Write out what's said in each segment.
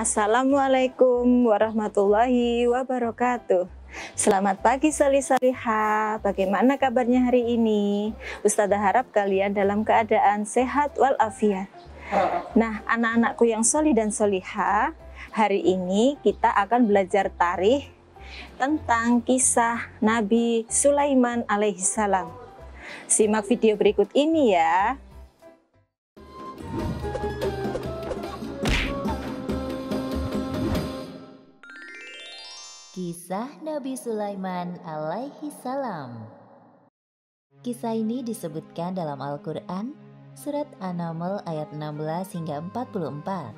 Assalamualaikum warahmatullahi wabarakatuh. Selamat pagi solih-solihah. Bagaimana kabarnya hari ini? Ustazah harap kalian dalam keadaan sehat walafiat. Nah, anak-anakku yang solih dan solihah, hari ini kita akan belajar tarikh tentang kisah Nabi Sulaiman alaihissalam. Simak video berikut ini ya. Kisah Nabi Sulaiman alaihi salam. Kisah ini disebutkan dalam Al-Quran, surat An-Naml ayat 16 hingga 44.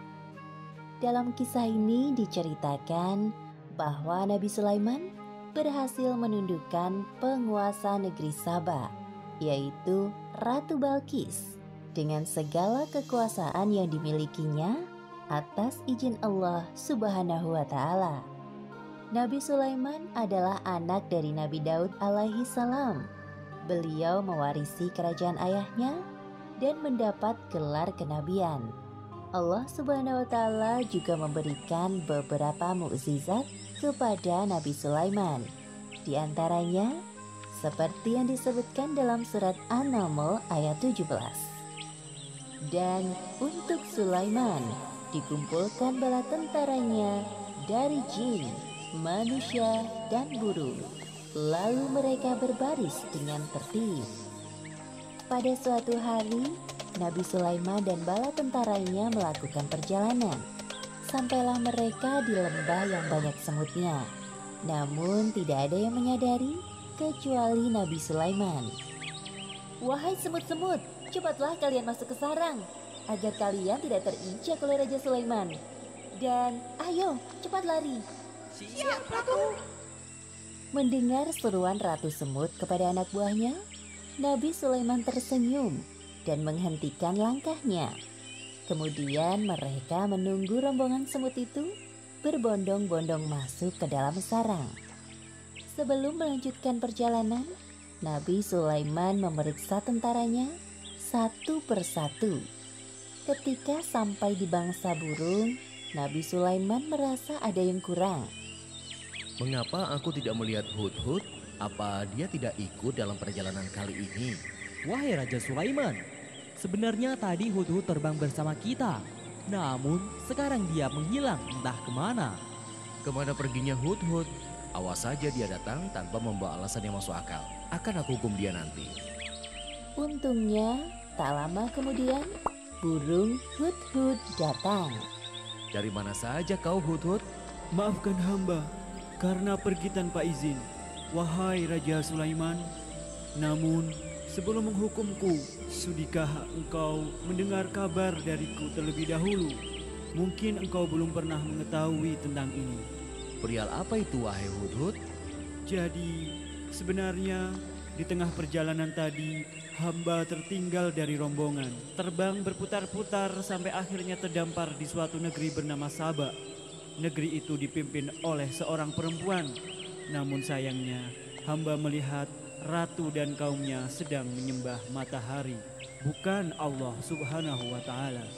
Dalam kisah ini diceritakan bahwa Nabi Sulaiman berhasil menundukkan penguasa negeri Saba, yaitu Ratu Balqis, dengan segala kekuasaan yang dimilikinya atas izin Allah Subhanahu wa Ta'ala. Nabi Sulaiman adalah anak dari Nabi Daud alaihi salam. Beliau mewarisi kerajaan ayahnya dan mendapat gelar kenabian. Allah Subhanahu wa Ta'ala juga memberikan beberapa mukjizat kepada Nabi Sulaiman. Di antaranya seperti yang disebutkan dalam surat An-Naml ayat 17. Dan untuk Sulaiman dikumpulkan bala tentaranya dari jin, manusia dan burung, lalu mereka berbaris dengan tertib. Pada suatu hari, Nabi Sulaiman dan bala tentaranya melakukan perjalanan. Sampailah mereka di lembah yang banyak semutnya. Namun tidak ada yang menyadari kecuali Nabi Sulaiman. "Wahai semut-semut, cepatlah kalian masuk ke sarang, agar kalian tidak terinjak oleh Raja Sulaiman. Dan ayo, cepat lari." "Siap, Ratu." Mendengar seruan Ratu Semut kepada anak buahnya, Nabi Sulaiman tersenyum dan menghentikan langkahnya. Kemudian mereka menunggu rombongan semut itu berbondong-bondong masuk ke dalam sarang. Sebelum melanjutkan perjalanan, Nabi Sulaiman memeriksa tentaranya satu persatu. Ketika sampai di bangsa burung, Nabi Sulaiman merasa ada yang kurang. "Mengapa aku tidak melihat Hudhud? Apa dia tidak ikut dalam perjalanan kali ini?" "Wahai Raja Sulaiman, sebenarnya tadi Hudhud terbang bersama kita. Namun sekarang dia menghilang entah kemana." "Kemana perginya Hudhud? Awas saja dia datang tanpa membawa alasan yang masuk akal. Akan aku hukum dia nanti." Untungnya, tak lama kemudian, burung Hudhud datang. "Dari mana saja kau Hudhud?" "Maafkan hamba karena pergi tanpa izin, wahai Raja Sulaiman. Namun sebelum menghukumku, sudikah engkau mendengar kabar dariku terlebih dahulu? Mungkin engkau belum pernah mengetahui tentang ini." "Perihal apa itu wahai Hudhud?" "Jadi sebenarnya di tengah perjalanan tadi, hamba tertinggal dari rombongan. Terbang berputar-putar sampai akhirnya terdampar di suatu negeri bernama Saba. Negeri itu dipimpin oleh seorang perempuan. Namun sayangnya, hamba melihat ratu dan kaumnya sedang menyembah matahari, bukan Allah Subhanahu wa Ta'ala."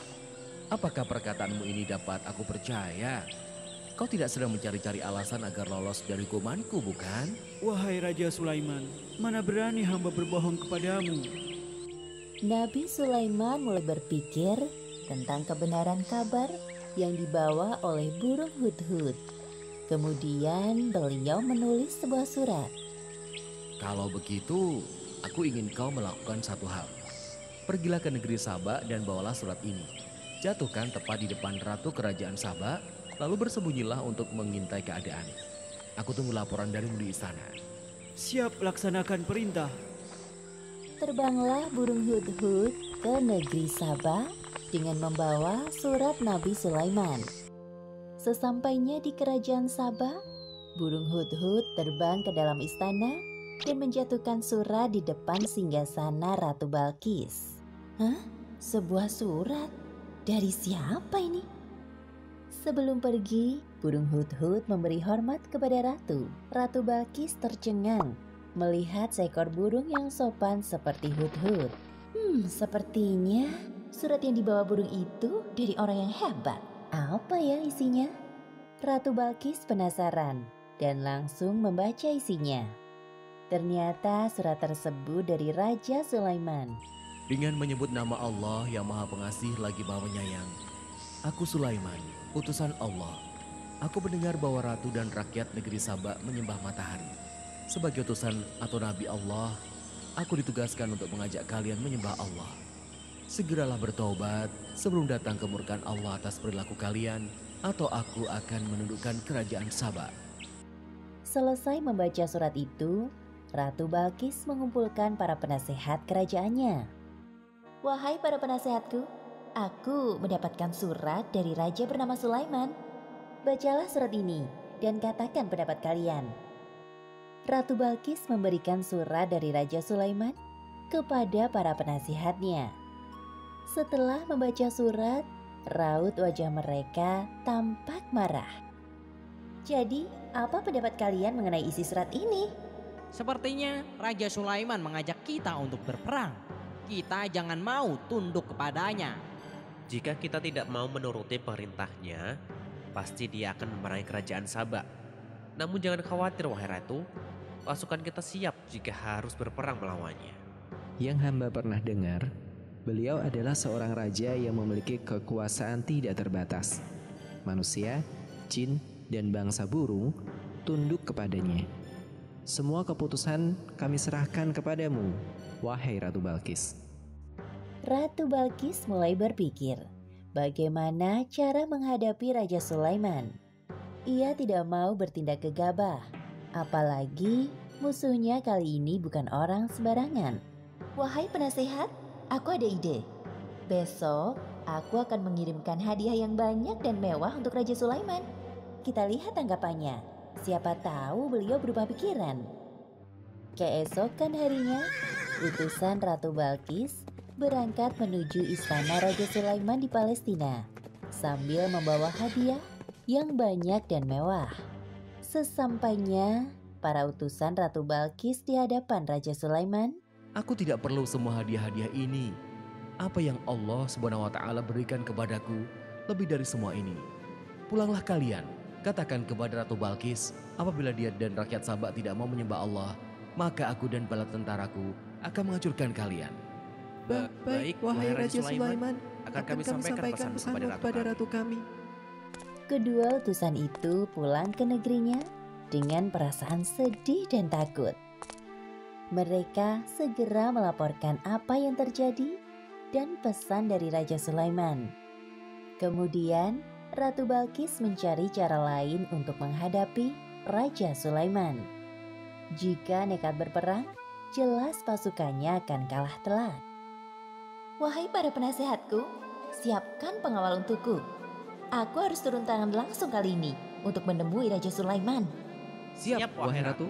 "Apakah perkataanmu ini dapat aku percaya? Kau tidak sedang mencari-cari alasan agar lolos dari hukumanku, bukan?" "Wahai Raja Sulaiman, mana berani hamba berbohong kepadamu." Nabi Sulaiman mulai berpikir tentang kebenaran kabar yang dibawa oleh burung Hudhud. Kemudian beliau menulis sebuah surat. "Kalau begitu, aku ingin kau melakukan satu hal. Pergilah ke negeri Saba dan bawalah surat ini. Jatuhkan tepat di depan ratu kerajaan Saba, lalu bersembunyilah untuk mengintai keadaan. Aku tunggu laporan darimu di istana." "Siap, laksanakan perintah." Terbanglah burung Hudhud ke negeri Saba dengan membawa surat Nabi Sulaiman. Sesampainya di kerajaan Saba, burung Hudhud terbang ke dalam istana dan menjatuhkan surat di depan singgasana Ratu Balqis. "Hah? Sebuah surat? Dari siapa ini?" Sebelum pergi, burung Hudhud memberi hormat kepada ratu. Ratu Balqis tercengang melihat seekor burung yang sopan seperti Hudhud. Sepertinya surat yang dibawa burung itu dari orang yang hebat. Apa ya isinya? Ratu Balkis penasaran dan langsung membaca isinya. Ternyata surat tersebut dari Raja Sulaiman. Dengan menyebut nama Allah yang Maha Pengasih lagi Maha Penyayang. Aku Sulaiman, utusan Allah. Aku mendengar bahwa ratu dan rakyat negeri Saba menyembah matahari. Sebagai utusan atau nabi Allah, aku ditugaskan untuk mengajak kalian menyembah Allah. Segeralah bertobat sebelum datang kemurkaan Allah atas perilaku kalian, atau aku akan menundukkan kerajaan Saba. Selesai membaca surat itu, Ratu Balkis mengumpulkan para penasehat kerajaannya. Wahai para penasehatku, aku mendapatkan surat dari raja bernama Sulaiman. Bacalah surat ini dan katakan pendapat kalian. Ratu Balkis memberikan surat dari Raja Sulaiman kepada para penasihatnya. Setelah membaca surat, raut wajah mereka tampak marah. Jadi, apa pendapat kalian mengenai isi surat ini? Sepertinya Raja Sulaiman mengajak kita untuk berperang. Kita jangan mau tunduk kepadanya. Jika kita tidak mau menuruti perintahnya, pasti dia akan memerangi kerajaan Saba. Namun jangan khawatir wahai ratu, pasukan kita siap jika harus berperang melawannya. Yang hamba pernah dengar, beliau adalah seorang raja yang memiliki kekuasaan tidak terbatas. Manusia, jin, dan bangsa burung tunduk kepadanya. Semua keputusan kami serahkan kepadamu, wahai Ratu Balkis. Ratu Balkis mulai berpikir bagaimana cara menghadapi Raja Sulaiman. Ia tidak mau bertindak gegabah, apalagi musuhnya kali ini bukan orang sembarangan. Wahai penasehat, aku ada ide. Besok aku akan mengirimkan hadiah yang banyak dan mewah untuk Raja Sulaiman. Kita lihat tanggapannya. Siapa tahu beliau berubah pikiran. Keesokan harinya, utusan Ratu Balkis berangkat menuju istana Raja Sulaiman di Palestina sambil membawa hadiah yang banyak dan mewah. Sesampainya para utusan Ratu Balkis di hadapan Raja Sulaiman, Aku tidak perlu semua hadiah-hadiah ini. Apa yang Allah Subhanahu wa Ta'ala berikan kepadaku lebih dari semua ini. Pulanglah kalian, katakan kepada Ratu Balkis, apabila dia dan rakyat Saba tidak mau menyembah Allah, maka aku dan bala tentaraku akan menghancurkan kalian. Baik, wahai Raja Sulaiman, akan kami sampaikan pesanmu kepada ratu kami. kedua utusan itu pulang ke negerinya dengan perasaan sedih dan takut. Mereka segera melaporkan apa yang terjadi dan pesan dari Raja Sulaiman. Kemudian, Ratu Balkis mencari cara lain untuk menghadapi Raja Sulaiman. Jika nekat berperang, jelas pasukannya akan kalah telak. Wahai para penasehatku, siapkan pengawal untukku. Aku harus turun tangan langsung kali ini untuk menemui Raja Sulaiman. Siap wahai ratu.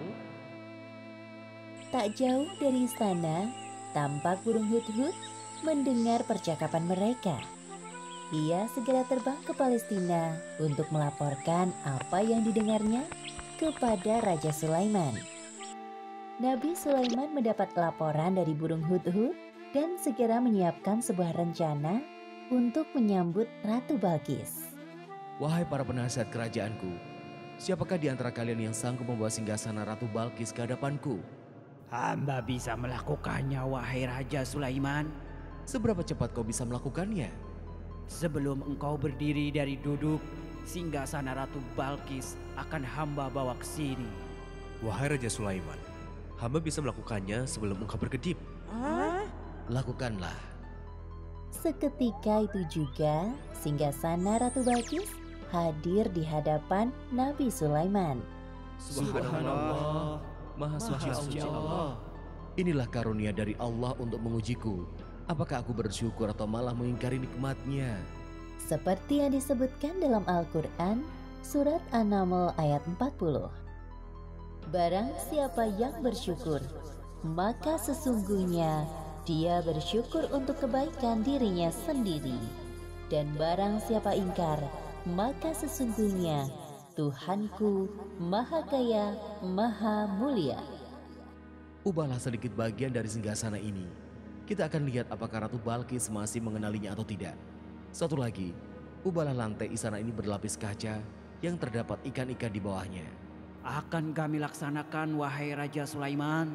Tak jauh dari istana, tampak burung hut-hut mendengar percakapan mereka. Ia segera terbang ke Palestina untuk melaporkan apa yang didengarnya kepada Raja Sulaiman. Nabi Sulaiman mendapat laporan dari burung hut-hut dan segera menyiapkan sebuah rencana untuk menyambut Ratu Balkis. Wahai para penasihat kerajaanku, siapakah di antara kalian yang sanggup membawa singgasana Ratu Balkis ke hadapanku? Hamba bisa melakukannya, wahai Raja Sulaiman. Seberapa cepat kau bisa melakukannya? Sebelum engkau berdiri dari duduk, singgasana Ratu Balkis akan hamba bawa ke sini. Wahai Raja Sulaiman, hamba bisa melakukannya sebelum engkau berkedip. Lakukanlah. Seketika itu juga, singgasana Ratu Balkis hadir di hadapan Nabi Sulaiman. Subhanallah, Maha suci Allah. Inilah karunia dari Allah untuk mengujiku. Apakah aku bersyukur atau malah mengingkari nikmatnya? Seperti yang disebutkan dalam Al-Quran, surat An-Naml ayat 40. Barang siapa yang bersyukur, maka sesungguhnya dia bersyukur untuk kebaikan dirinya sendiri. Dan barang siapa ingkar, maka sesungguhnya Tuhanku Maha Kaya, Maha Mulia. Ubahlah sedikit bagian dari singgasana ini. Kita akan lihat apakah Ratu Balkis masih mengenalinya atau tidak. Satu lagi, Ubahlah lantai istana ini berlapis kaca yang terdapat ikan-ikan di bawahnya. Akan kami laksanakan, wahai Raja Sulaiman.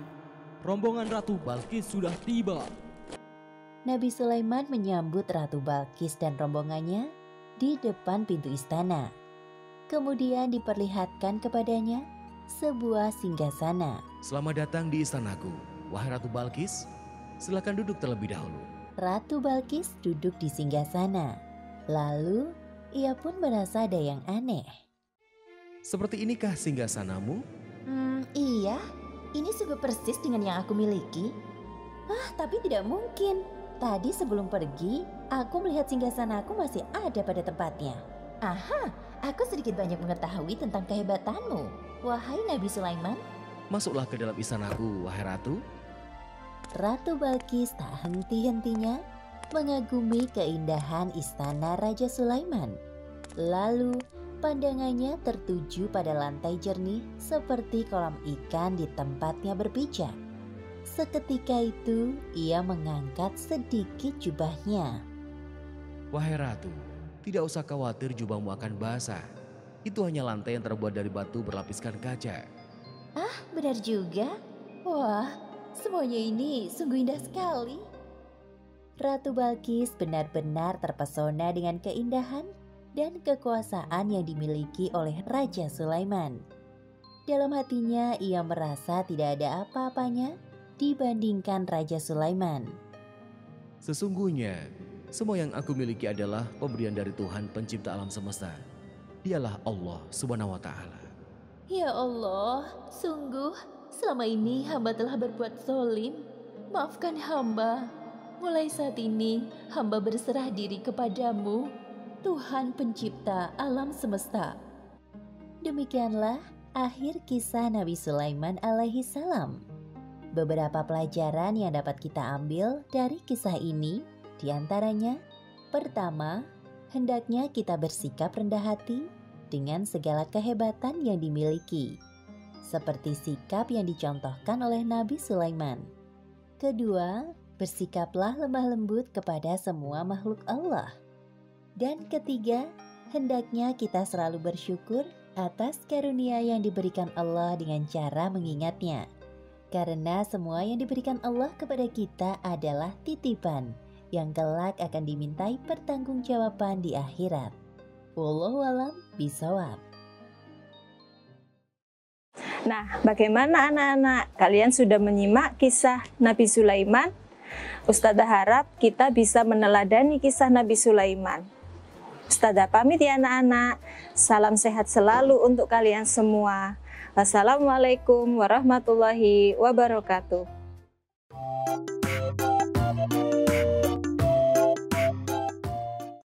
Rombongan Ratu Balkis sudah tiba. Nabi Sulaiman menyambut Ratu Balkis dan rombongannya di depan pintu istana. Kemudian diperlihatkan kepadanya sebuah singgasana. Selamat datang di istanaku, wahai Ratu Balkis. Silakan duduk terlebih dahulu. Ratu Balkis duduk di singgasana. Lalu ia pun merasa ada yang aneh. Seperti inikah singgasanamu? Iya, ini sungguh persis dengan yang aku miliki. Tapi tidak mungkin. Tadi sebelum pergi, aku melihat singgasanaku masih ada pada tempatnya. Aha, aku sedikit banyak mengetahui tentang kehebatanmu, wahai Nabi Sulaiman. Masuklah ke dalam istanaku, wahai Ratu. Ratu Balkis tak henti-hentinya mengagumi keindahan istana Raja Sulaiman. Lalu pandangannya tertuju pada lantai jernih seperti kolam ikan di tempatnya berpijak. Seketika itu ia mengangkat sedikit jubahnya. Wahai Ratu, tidak usah khawatir jubahmu akan basah. Itu hanya lantai yang terbuat dari batu berlapiskan kaca. Benar juga. Wah, semuanya ini sungguh indah sekali. Ratu Balkis benar-benar terpesona dengan keindahan dan kekuasaan yang dimiliki oleh Raja Sulaiman. Dalam hatinya ia merasa tidak ada apa-apanya dibandingkan Raja Sulaiman. Sesungguhnya, semua yang aku miliki adalah pemberian dari Tuhan pencipta alam semesta. Dialah Allah Subhanahu wa Ta'ala. Ya Allah, sungguh selama ini hamba telah berbuat zalim. Maafkan hamba. Mulai saat ini hamba berserah diri kepadamu, Tuhan pencipta alam semesta. Demikianlah akhir kisah Nabi Sulaiman alaihi salam. Beberapa pelajaran yang dapat kita ambil dari kisah ini diantaranya, pertama, hendaknya kita bersikap rendah hati dengan segala kehebatan yang dimiliki, seperti sikap yang dicontohkan oleh Nabi Sulaiman. Kedua, bersikaplah lemah lembut kepada semua makhluk Allah. Dan ketiga, hendaknya kita selalu bersyukur atas karunia yang diberikan Allah dengan cara mengingatnya. Karena semua yang diberikan Allah kepada kita adalah titipan yang kelak akan dimintai pertanggungjawaban di akhirat. Wallahu a'lam bishawab. Nah, bagaimana anak-anak? Kalian sudah menyimak kisah Nabi Sulaiman? Ustazah harap kita bisa meneladani kisah Nabi Sulaiman. Ustazah pamit ya anak-anak. Salam sehat selalu untuk kalian semua. Wassalamualaikum warahmatullahi wabarakatuh.